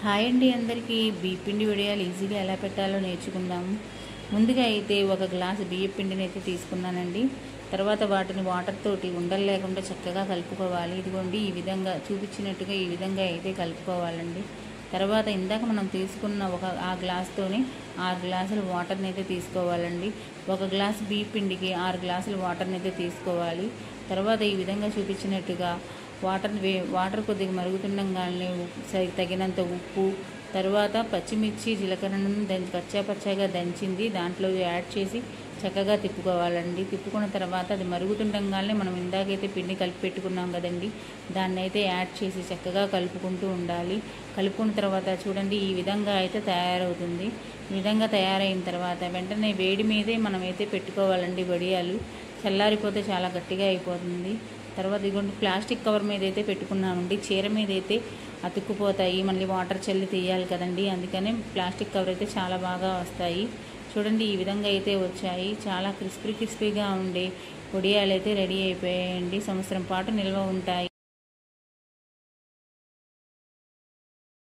Hi అండి అందరికీ బియ్యపిండి వడియాలు ఈజీగా ఎలా పెట్టాలో నేర్చుకుందాము. ముందుగా అయితే ఒక గ్లాసు బియ్యపిండిని అయితే తీసుకున్నానండి. తర్వాత వాటిని వాటర్ తోటి ఉండలు లేకుండా చక్కగా కలుపుకోవాలి. ఇదిగోండి ఈ విధంగా చూపించినట్టుగా ఈ విధంగా అయితే కలుపుకోవాలండి. తర్వాత ఇందాక మనం తీసుకున్న ఆ గ్లాస్తోనే 6 గ్లాసులు వాటర్ని అయితే తీసుకోవాలండి. ఒక గ్లాసు బియ్యపిండికి 6 గ్లాసులు వాటర్ని అయితే తీసుకోవాలి. తర్వాత ఈ విధంగా చూపించినట్టుగా వాటర్ కొద్దిగా మరుగుతుండగానే తగినంత ఉప్పు, తర్వాత పచ్చిమిర్చి జీలకర్రను పచ్చాగా దంచింది దాంట్లో యాడ్ చేసి చక్కగా తిప్పుకోవాలండి. తిప్పుకున్న తర్వాత అది మరుగుతుండగానే మనం ఇందాకైతే పిండి కలిపి పెట్టుకున్నాం కదండి, దాన్ని అయితే యాడ్ చేసి చక్కగా కలుపుకుంటూ ఉండాలి. కలుపుకున్న తర్వాత చూడండి ఈ విధంగా అయితే తయారవుతుంది. ఈ విధంగా తయారైన తర్వాత వెంటనే వేడి మీదే మనమైతే పెట్టుకోవాలండి. వడియాలు చల్లారిపోతే చాలా గట్టిగా అయిపోతుంది. తర్వాత ఇదిగోండి ప్లాస్టిక్ కవర్ మీద అయితే పెట్టుకున్నామండి. చీర మీద అయితే అతుక్కుపోతాయి, మళ్ళీ వాటర్ చల్లి తీయాలి కదండి, అందుకనే ప్లాస్టిక్ కవర్ అయితే చాలా బాగా వస్తాయి. చూడండి ఈ విధంగా అయితే వచ్చాయి. చాలా క్రిస్పీగా ఉండే వడియాలు అయితే రెడీ అయిపోయాయండి. సంవత్సరం పాటు నిల్వ ఉంటాయి.